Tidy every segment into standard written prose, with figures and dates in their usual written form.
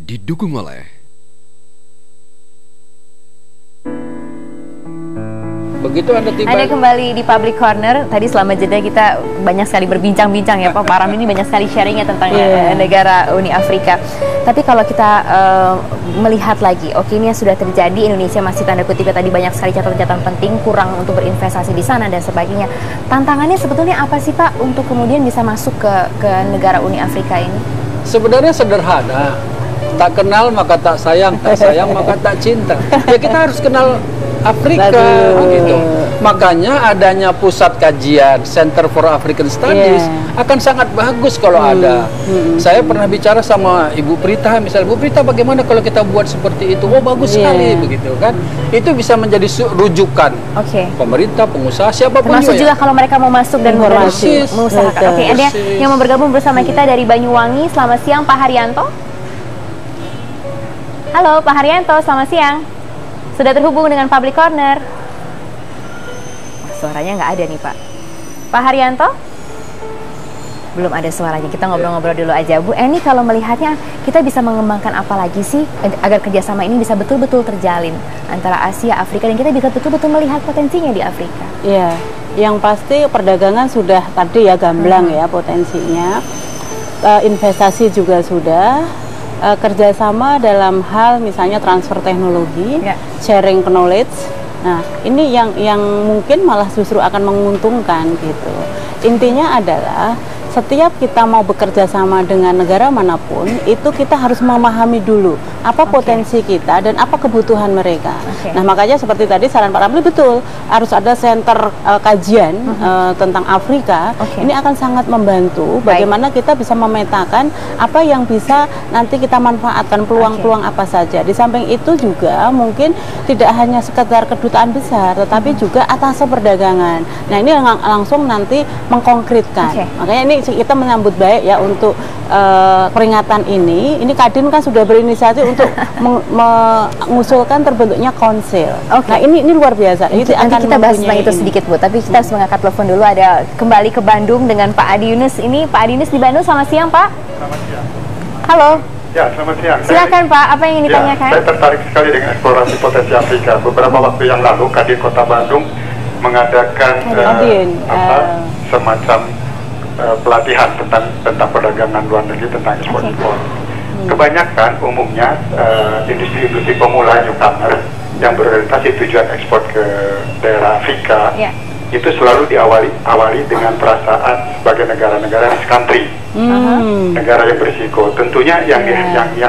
didukung oleh begitu Anda tiba. Anda kembali di Public Corner. Tadi selama jeda kita banyak sekali berbincang-bincang ya Pak. Pak Ramli ini banyak sekali sharingnya tentang negara Uni Afrika. Tapi kalau kita melihat lagi, oke ini yang sudah terjadi, Indonesia masih tanda kutip tadi banyak sekali catatan-catatan penting, kurang untuk berinvestasi di sana dan sebagainya. Tantangannya sebetulnya apa sih Pak untuk kemudian bisa masuk ke negara Uni Afrika ini? Sebenarnya sederhana. Tak kenal maka tak sayang maka tak cinta. Ya kita harus kenal Afrika gitu. Makanya adanya pusat kajian Center for African Studies akan sangat bagus kalau ada. Saya pernah bicara sama Ibu Prita, misalnya Ibu Prita bagaimana kalau kita buat seperti itu? Oh bagus sekali begitu kan. Itu bisa menjadi rujukan pemerintah, pengusaha, siapapun termasuk juga ya. kalau mereka mau masuk dan mengusahakan. Oke, ada yang mau bergabung bersama kita dari Banyuwangi. Selamat siang Pak Haryanto. Halo Pak Haryanto, selamat siang. Sudah terhubung dengan Public Corner. Suaranya nggak ada nih Pak. Pak Haryanto? Belum ada suaranya. Kita ngobrol-ngobrol dulu aja Bu. Ini kalau melihatnya kita bisa mengembangkan apa lagi sih agar kerjasama ini bisa betul-betul terjalin antara Asia, Afrika, dan kita bisa betul-betul melihat potensinya di Afrika. Iya, yang pasti perdagangan sudah tadi ya gamblang ya potensinya. Investasi juga sudah. Kerjasama dalam hal misalnya transfer teknologi, sharing knowledge. Nah, ini yang mungkin malah justru akan menguntungkan gitu. Intinya adalah setiap kita mau bekerja sama dengan negara manapun, itu kita harus memahami dulu apa potensi kita dan apa kebutuhan mereka. Nah, makanya seperti tadi saran Pak Ramli betul, harus ada center kajian tentang Afrika. Ini akan sangat membantu bagaimana kita bisa memetakan apa yang bisa nanti kita manfaatkan, peluang-peluang apa saja. Di samping itu juga mungkin tidak hanya sekedar kedutaan besar, tetapi juga atasé perdagangan. Nah, ini langsung nanti mengkonkretkan. Makanya ini kita menyambut baik ya untuk peringatan ini. Ini Kadin kan sudah berinisiatif untuk mengusulkan terbentuknya konsil. Nah ini luar biasa. Nanti kita bahas tentang itu sedikit Bu. Tapi kita harus mengangkat telepon dulu. Ada kembali ke Bandung dengan Pak Adi Yunus. Ini Pak Adi Yunus di Bandung. Selamat siang Pak. Selamat siang. Halo. Ya, selamat siang. Silakan Pak. Apa yang ingin ditanyakan? Saya tertarik sekali dengan eksplorasi potensi Afrika. Beberapa waktu yang lalu Kadin Kota Bandung mengadakan semacam pelatihan tentang perdagangan luar negeri, tentang ekspor impor. Kebanyakan umumnya industri-industri pemula newcomer yang berorientasi tujuan ekspor ke daerah Afrika itu selalu diawali dengan perasaan sebagai negara-negara risk country, negara yang berisiko. Tentunya yang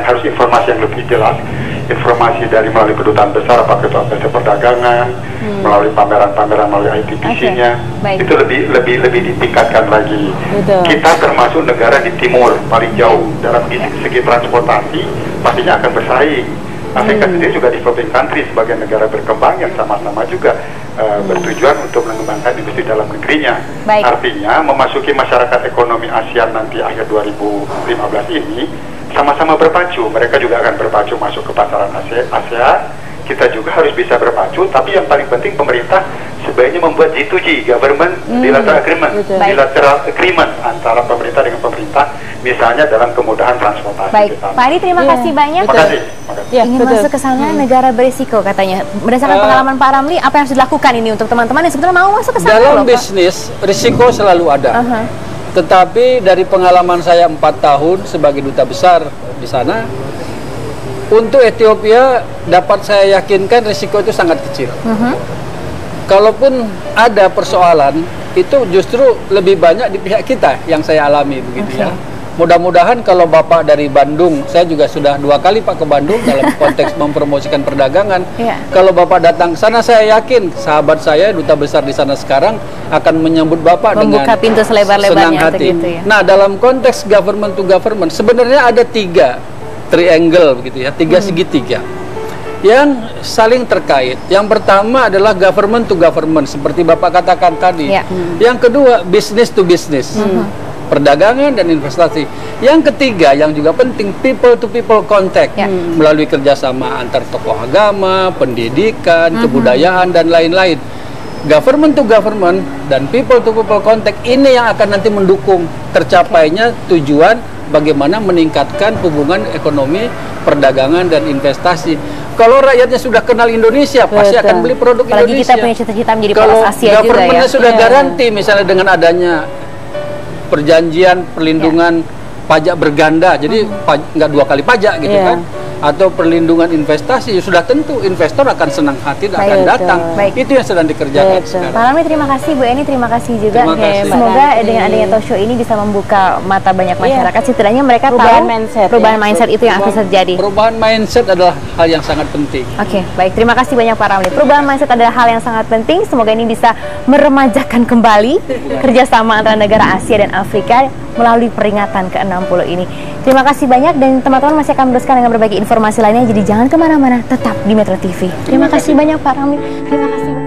harus informasi yang lebih jelas, informasi dari melalui kedutaan besar, apakah itu atas perdagangan, melalui pameran-pameran, melalui ITPC-nya, itu lebih ditingkatkan lagi. Kita termasuk negara di timur paling jauh dalam segi transportasi, pastinya akan bersaing. Afrika sendiri juga developing country sebagai negara berkembang yang sama-sama juga bertujuan untuk mengembangkan industri dalam negerinya. Artinya memasuki masyarakat ekonomi ASEAN nanti akhir 2015 ini sama-sama berpacu. Mereka juga akan berpacu masuk ke pasaran ASEAN. Kita juga harus bisa berpacu, tapi yang paling penting pemerintah sebaiknya membuat G2G, Government Bilateral Agreement antara pemerintah dengan pemerintah, misalnya dalam kemudahan transportasi. Pak Adi, terima kasih banyak. Terima kasih. Ingin masuk ke sana negara berisiko katanya. Berdasarkan pengalaman Pak Ramli, apa yang harus dilakukan ini untuk teman-teman yang sebetulnya mau masuk ke sana? Dalam bisnis, risiko selalu ada. Tetapi dari pengalaman saya 4 tahun sebagai duta besar di sana, untuk Ethiopia dapat saya yakinkan risiko itu sangat kecil. Kalaupun ada persoalan, itu justru lebih banyak di pihak kita yang saya alami begitu ya. Mudah-mudahan kalau Bapak dari Bandung, saya juga sudah 2 kali Pak ke Bandung dalam konteks mempromosikan perdagangan. Kalau Bapak datang ke sana, saya yakin sahabat saya duta besar di sana sekarang akan menyambut Bapak membuka dengan pintu selebar-lebarnya senang hati. gitu ya. Nah, dalam konteks government to government sebenarnya ada 3 triangle begitu ya, 3 segitiga yang saling terkait. Yang pertama adalah government to government seperti Bapak katakan tadi. Yang kedua business to business, perdagangan dan investasi. Yang ketiga yang juga penting, people to people contact, melalui kerjasama antar tokoh agama, pendidikan, kebudayaan dan lain-lain. Government to government dan people to people contact ini yang akan nanti mendukung tercapainya tujuan bagaimana meningkatkan hubungan ekonomi, perdagangan dan investasi. Kalau rakyatnya sudah kenal Indonesia, pasti akan beli produk apalagi Indonesia. kita punya cita-cita menjadi Kalau poros Asia juga ya. government-nya sudah garanti, misalnya dengan adanya perjanjian perlindungan pajak berganda, jadi nggak 2 kali pajak gitu kan, atau perlindungan investasi, sudah tentu investor akan senang hati dan akan datang. Itu yang sedang dikerjakan sekarang. Pak Ramli, terima kasih. Bu Eni, terima kasih juga. Terima kasih. Semoga dengan adanya talk show ini bisa membuka mata banyak masyarakat. Setidaknya mereka Perubahan tahu mindset, perubahan mindset itu yang akan terjadi. Perubahan mindset adalah hal yang sangat penting. Oke, baik. Terima kasih banyak Pak Ramli. Perubahan mindset adalah hal yang sangat penting. Semoga ini bisa meremajakan kembali kerjasama antara negara Asia dan Afrika melalui peringatan ke-60 ini. Terima kasih banyak dan teman-teman masih akan meneruskan dengan berbagai informasi lainnya. Jadi jangan kemana-mana, tetap di Metro TV. Terima kasih banyak Pak Ramli. Terima kasih banyak.